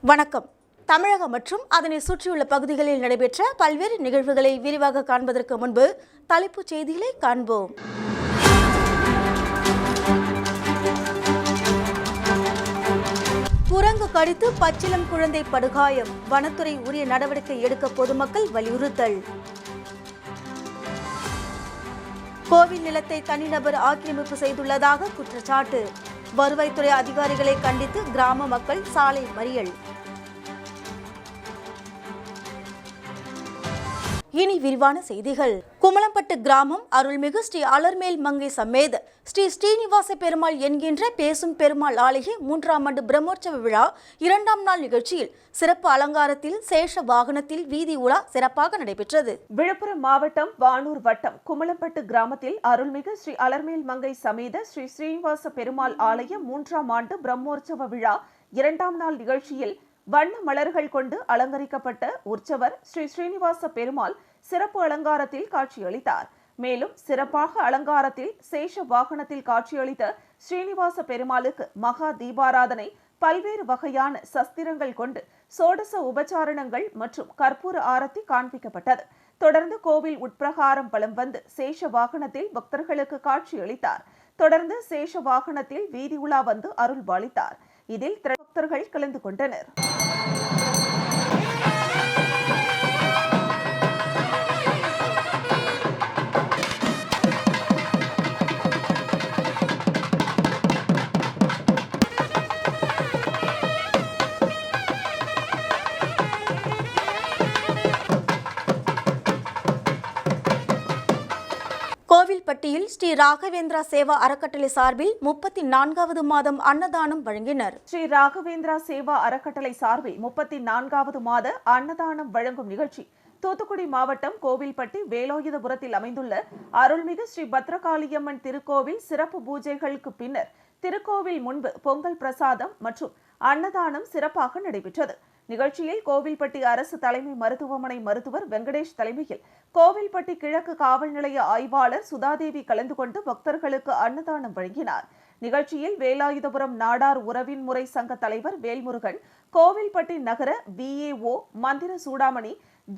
வணக்கம். தமிழகம் மற்றும் அதனை சுற்றியுள்ள பகுதிகளில் நடைபெற்ற பல்வேறு நிகழ்வுகளை விரிவாக காண்பதற்கு முன்பு தலைப்புச் செய்திகளை காண்போம். குரங்கு கடித்து பச்சிளம் குழந்தை படுகாயம், வனத்துறை உரிய நடவடிக்கை எடுக்க பொதுமக்கள் வலியுறுத்தல். கோவில் நிலத்தை தனிநபர் ஆக்கிரமிப்பு செய்துள்ளதாக குற்றச்சாட்டு, வருவாய்த்துறை அதிகாரிகளை கண்டித்து கிராம மக்கள் சாலை மறியல். இனி விரிவான செய்திகள். குமளம்பட்டு கிராமம் அருள்மிகு ஸ்ரீ அலர்மேல் மங்கை சமேத ஸ்ரீ ஸ்ரீனிவாச பெருமாள் என்கின்ற பேசும் பெருமாள் ஆலய 3ஆம் ஆண்டு பிரம்மோற்சவ விழா 2ஆம் நாள் நிகழ்ச்சியில் சிறப்பு அலங்காரத்தில் சேஷ வாகனத்தில் வீதி உலா சிறப்பாக நடைபெற்றது. விழுப்புரம் மாவட்டம் வானூர் வட்டம் குமளம்பட்டு கிராமத்தில் அருள்மிகு ஸ்ரீ அலர்மேல் மங்கை சமேத ஸ்ரீ ஸ்ரீனிவாச பெருமாள் ஆலய 3ஆம் ஆண்டு பிரம்மோற்சவ விழா 2ஆம் நாள் நிகழ்ச்சியில் வண்ண மலர்கள் கொண்டு அலங்கரிக்கப்பட்ட உற்சவர் ஸ்ரீ ஸ்ரீனிவாச பெருமாள் சிறப்பு அலங்காரத்தில் காட்சியளித்தார். மேலும் சிறப்பாக அலங்காரத்தில் சேஷ வாகனத்தில் காட்சியளித்த ஸ்ரீனிவாச பெருமாளுக்கு மகா தீபாராதனை, பல்வேறு வகையான சஸ்திரங்கள் கொண்டு சோடச உபச்சாரணங்கள் மற்றும் கற்பூர ஆரத்தி காண்பிக்கப்பட்டது. தொடர்ந்து கோவில் உட்பிரகாரம் வலம் வந்து சேஷ வாகனத்தில் பக்தர்களுக்கு காட்சியளித்தார். தொடர்ந்து சேஷ வாகனத்தில் வீதி உலா வந்து அருள் பாலித்தார். இதில் பக்தர்கள் கலந்து கொண்டனர். கோவில்பட்டியில் ஸ்ரீ ராகவேந்திரா சேவா அறக்கட்டளை சார்பில் 34வது மாதம் அன்னதானம் வழங்கினர். ஸ்ரீ ராகவேந்திரா சேவா அறக்கட்டளை சார்பில் 34வது மாத அன்னதானம் வழங்கும் நிகழ்ச்சி தூத்துக்குடி மாவட்டம் கோவில்பட்டி வேலாயுதபுரத்தில் அமைந்துள்ள அருள்மிகு ஸ்ரீ பத்ரகாளியம்மன் திருக்கோவில் சிறப்பு பூஜைகளுக்கு பின்னர் திருக்கோவில் முன்பு பொங்கல் பிரசாதம் மற்றும் அன்னதானம் சிறப்பாக நடைபெற்றது. நிகழ்ச்சியில் கோவில்பட்டி அரசு தலைமை மருத்துவமனை மருத்துவர் வெங்கடேஷ் தலைமையில் கோவில்பட்டி கிழக்கு காவல் நிலைய ஆய்வாளர் சுதாதேவி கலந்து கொண்டு பக்தர்களுக்கு அன்னதானம் வழங்கினார். நிகழ்ச்சியில் வேலாயுதபுரம் நாடார் உறவின் முறை சங்க தலைவர் வேல்முருகன், கோவில்பட்டி நகர VAO மந்திர சூடாமணி,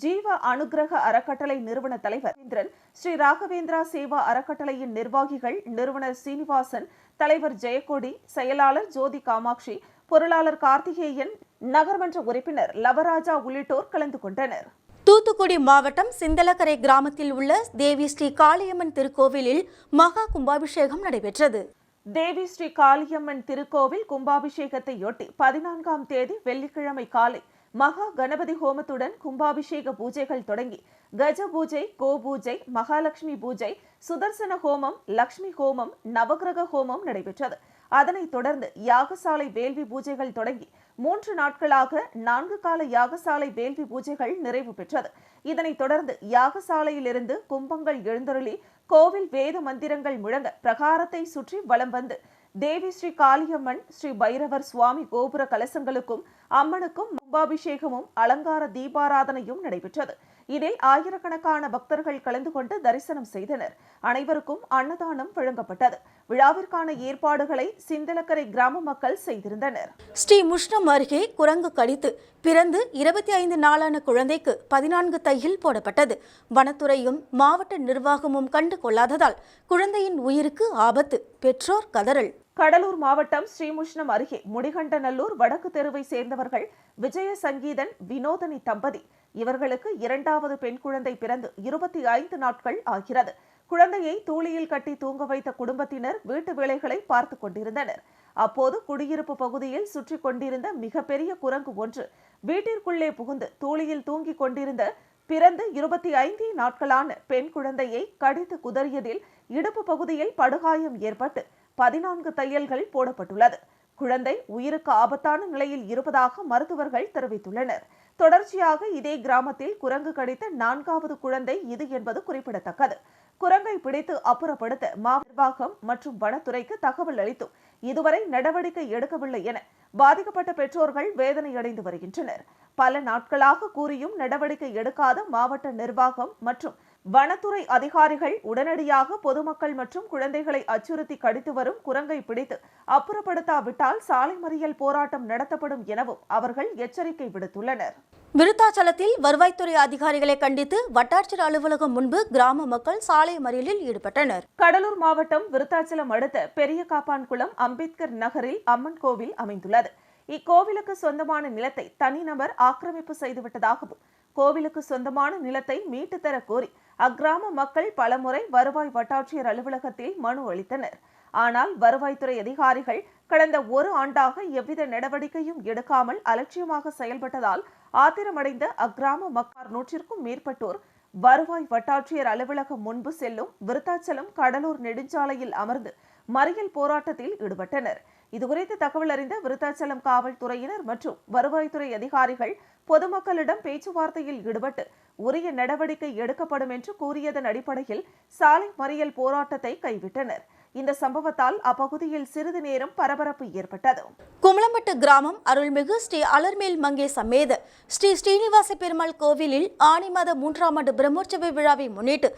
ஜீவ அனுகிரக அறக்கட்டளை நிறுவன தலைவர் இந்திரன், ஸ்ரீ ராகவேந்திரா சேவா அறக்கட்டளையின் நிர்வாகிகள், நிறுவனர் சீனிவாசன், தலைவர் ஜெயக்கொடி, செயலாளர் ஜோதி காமாட்சி, பொருளாளர் கார்த்திகேயன், நகர்மன்ற உறுப்பினர் லவராஜா உள்ளிட்டோர் கலந்து கொண்டனர். தூத்துக்குடி மாவட்டம் சிந்தலக்கரை கிராமத்தில் உள்ள தேவி ஸ்ரீ காளியம்மன் திருக்கோவிலில் மகா கும்பாபிஷேகம் நடைபெற்றது. தேவி ஸ்ரீ காளியம்மன் திருக்கோவில் கும்பாபிஷேகத்தையொட்டி 14ஆம் தேதி வெள்ளிக்கிழமை காலை மகா கணபதி ஹோமத்துடன் கும்பாபிஷேக பூஜைகள் தொடங்கி கஜ பூஜை, கோ பூஜை, மகாலட்சுமி பூஜை, சுதர்சன ஹோமம், லட்சுமி ஹோமம், நவகிரக ஹோமம் நடைபெற்றது. அதனைத் தொடர்ந்து யாகசாலை வேள்வி பூஜைகள் தொடங்கி 3 நாட்களாக 4 கால யாகசாலை வேள்வி பூஜைகள் நிறைவு பெற்றது. இதனைத் தொடர்ந்து யாகசாலையிலிருந்து கும்பங்கள் எழுந்தருளி கோவில் வேத மந்திரங்கள் முழங்க பிரகாரத்தை சுற்றி வலம் வந்து தேவி ஸ்ரீ காளியம்மன், ஸ்ரீ பைரவர் சுவாமி கோபுர கலசங்களுக்கும் அம்மனுக்கும் கும்பாபிஷேகமும் அலங்கார தீபாராதனையும் நடைபெற்றது. இதில் ஆயிரக்கணக்கான பக்தர்கள் கலந்து கொண்டு தரிசனம் செய்தனர். அனைவருக்கும் அன்னதானம் வழங்கப்பட்டது. விழாவிற்கான ஏற்பாடுகளை சிந்தலக்கரை கிராம மக்கள் செய்திருந்தனர். ஸ்ரீ முஷ்ணம் அருகே குரங்கு கடித்து பிறந்து 25 நாளான குழந்தைக்கு 14 தையல் போடப்பட்டது. வனத்துறையும் மாவட்ட நிர்வாகமும் கண்டு கொள்ளாததால் குழந்தையின் உயிருக்கு ஆபத்து, பெற்றோர் கதறல். கடலூர் மாவட்டம் ஸ்ரீமுஷ்ணம் அருகே முடிகண்டநல்லூர் வடக்கு தெருவை சேர்ந்தவர்கள் விஜய சங்கீதன், வினோதனி தம்பதி. இவர்களுக்கு 2வது பெண் குழந்தை பிறந்து 25 நாட்கள் ஆகிறது. குழந்தையை தூளியில் கட்டி தூங்க வைத்த குடும்பத்தினர் வீட்டு வேலைகளை பார்த்து கொண்டிருந்தனர். அப்போது குடியிருப்பு பகுதியில் சுற்றி கொண்டிருந்த மிகப்பெரிய குரங்கு ஒன்று வீட்டிற்குள்ளே புகுந்து தூளியில் தூங்கிக் கொண்டிருந்த பிறந்து 25 நாட்களான பெண் குழந்தையை கடித்து குதறியதில் இடுப்பு பகுதியில் படுகாயம் ஏற்பட்டு 14 தையல்கள் போடப்பட்டுள்ளது. குழந்தை உயிருக்கு ஆபத்தான நிலையில் இருப்பதாக மருத்துவர்கள் தெரிவித்துள்ளனர். தொடர்ச்சியாக இதே கிராமத்தில் குரங்கு கடித்த 4வது குழந்தை இது என்பது குறிப்பிடத்தக்கது. குரங்கை பிடித்து அப்புறப்படுத்த மாவட்ட நிர்வாகம் மற்றும் வனத்துறைக்கு தகவல் அளித்தும் இதுவரை நடவடிக்கை எடுக்கவில்லை என பாதிக்கப்பட்ட பெற்றோர்கள் வேதனையடைந்து வருகின்றனர். பல நாட்களாக கூறியும் நடவடிக்கை எடுக்காத மாவட்ட நிர்வாகம் மற்றும் வனத்துறை அதிகாரிகள் உடனடியாக பொதுமக்கள் மற்றும் குழந்தைகளை அச்சுறுத்தி கடித்து வரும் குரங்கை பிடித்து அப்புறப்படுத்தாவிட்டால் சாலை மறியல் போராட்டம் நடத்தப்படும் எனவும் அவர்கள் எச்சரிக்கை விடுத்துள்ளனர். விருத்தாச்சலத்தில் வருவாய்த்துறை அதிகாரிகளை கண்டித்து வட்டாட்சியர் அலுவலகம் முன்பு கிராம மக்கள் சாலை மறியலில் ஈடுபட்டனர். கடலூர் மாவட்டம் விருத்தாச்சலம் அடுத்த பெரிய காப்பான்குளம் அம்பேத்கர் நகரில் அம்மன் கோவில் அமைந்துள்ளது. இக்கோவிலுக்கு சொந்தமான நிலத்தை தனிநபர் ஆக்கிரமிப்பு செய்துவிட்டதாகவும் கோவிலுக்கு சொந்தமான நிலத்தை மீட்டு தர கோரி அக்கிராம மக்கள் பலமுறை வருவாய் வட்டாட்சியர் அலுவலகத்தில் மனு அளித்தனர். ஆனால் வருவாய்த்துறை அதிகாரிகள் கடந்த ஒரு ஆண்டாக எவ்வித நடவடிக்கையும் எடுக்காமல் அலட்சியமாக செயல்பட்டதால் ஆத்திரமடைந்த அக்கிராம மக்கள் 100க்கும் மேற்பட்டோர் வருவாய் வட்டாட்சியர் அலுவலகம் முன்பு செல்லும் விருத்தாச்சலம் கடலூர் நெடுஞ்சாலையில் அமர்ந்து மறியல் போராட்டத்தில் ஈடுபட்டனர். இதுகுறித்து தகவல் அறிந்த விருத்தாச்சலம் காவல்துறையினர் மற்றும் வருவாய்த்துறை அதிகாரிகள் பொதுமக்களிடம் பேச்சுவார்த்தையில் ஈடுபட்டு உரிய நடவடிக்கை எடுக்கப்படும் என்று கூறியதன் அடிப்படையில் சாலை மறியல் போராட்டத்தை கைவிட்டனர். இந்த சம்பவத்தால் அப்பகுதியில் சிறிது நேரம் பரபரப்பு ஏற்பட்டது. குமளம்பட்டு கிராமம் அருள்மிகு ஸ்ரீ அலர்மேல் மங்கை சமேத ஸ்ரீ ஸ்ரீனிவாச பெருமாள் கோவிலில் ஆனி மாத 3ஆம் ஆண்டு பிரம்மோற்சவ விழாவை முன்னிட்டு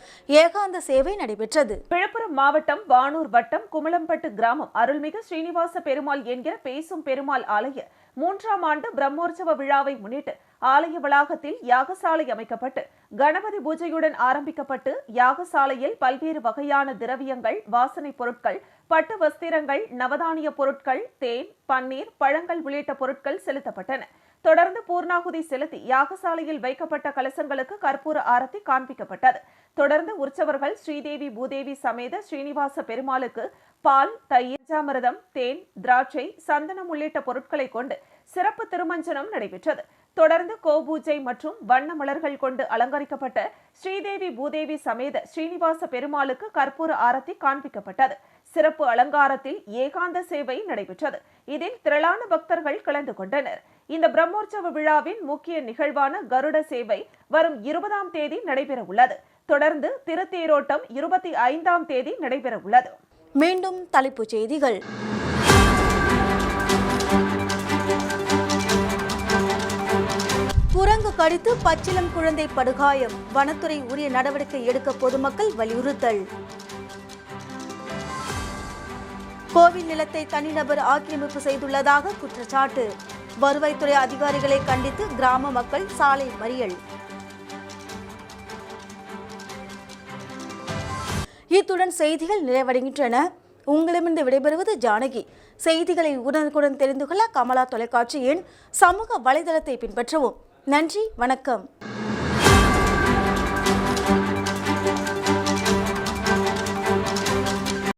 ஏகாந்த சேவை நடைபெற்றது. விழுப்புரம் மாவட்டம் வானூர் வட்டம் குமளம்பட்டு கிராமம் அருள்மிகு ஸ்ரீனிவாச பெருமாள் என்கிற பேசும் பெருமாள் ஆலய 3ஆம் ஆண்டு பிரம்மோற்சவ விழாவை முன்னிட்டு ஆலய வளாகத்தில் யாகசாலை அமைக்கப்பட்டு கணபதி பூஜையுடன் ஆரம்பிக்கப்பட்டு யாகசாலையில் பல்வேறு வகையான திரவியங்கள், வாசனை பொருட்கள், பட்டு வஸ்திரங்கள், நவதானிய பொருட்கள், தேன், பன்னீர், பழங்கள் உள்ளிட்ட பொருட்கள் செலுத்தப்பட்டன. தொடர்ந்து பூர்ணாகுதி செலுத்தி யாகசாலையில் வைக்கப்பட்ட கலசங்களுக்கு கற்பூர ஆரத்தி காண்பிக்கப்பட்டது. தொடர்ந்து உற்சவர்கள் ஸ்ரீதேவி பூதேவி சமேத ஸ்ரீனிவாச பெருமாளுக்கு பால், தயிர், பஞ்சாமிர்தம், தேன், திராட்சை, சந்தனம் உள்ளிட்ட பொருட்களை கொண்டு சிறப்பு திருமஞ்சனம் நடைபெற்றது. தொடர்ந்து கோபூஜை மற்றும் வண்ண மலர்கள் கொண்டு அலங்கரிக்கப்பட்ட ஸ்ரீதேவி பூதேவி சமேத ஸ்ரீனிவாச பெருமாளுக்கு கற்பூர ஆரத்தி காண்பிக்கப்பட்டது. சிறப்பு அலங்காரத்தில் ஏகாந்த சேவை நடைபெற்றது. இதில் திரளான பக்தர்கள் கலந்து கொண்டனர். இந்த பிரம்மோற்சவ விழாவின் முக்கிய நிகழ்வான கருட சேவை வரும் 20ஆம் தேதி நடைபெற உள்ளது. தொடர்ந்து திருத்தேரோட்டம் 25ஆம் தேதி நடைபெற உள்ளது. மீண்டும் தலைப்புச் செய்திகள். குரங்கு கடித்து பச்சிளம் குழந்தை படுகாயம், வனத்துறை உரிய நடவடிக்கை எடுக்க பொதுமக்கள் வலியுறுத்தல். கோவில் நிலத்தை தனிநபர் ஆக்கிரமிப்பு செய்துள்ளதாக குற்றச்சாட்டு, வருவாய்த்துறை அதிகாரிகளை கண்டித்து கிராம மக்கள் சாலை மறியல். இத்துடன் செய்திகள் நிறைவடைகின்றன. உங்களிடமிருந்து விடைபெறுவது ஜானகி. செய்திகளை உடனுக்குடன் தெரிந்து கொள்ள கமலா தொலைக்காட்சியின் சமூக வலைதளத்தை பின்பற்றவும். நன்றி, வணக்கம்.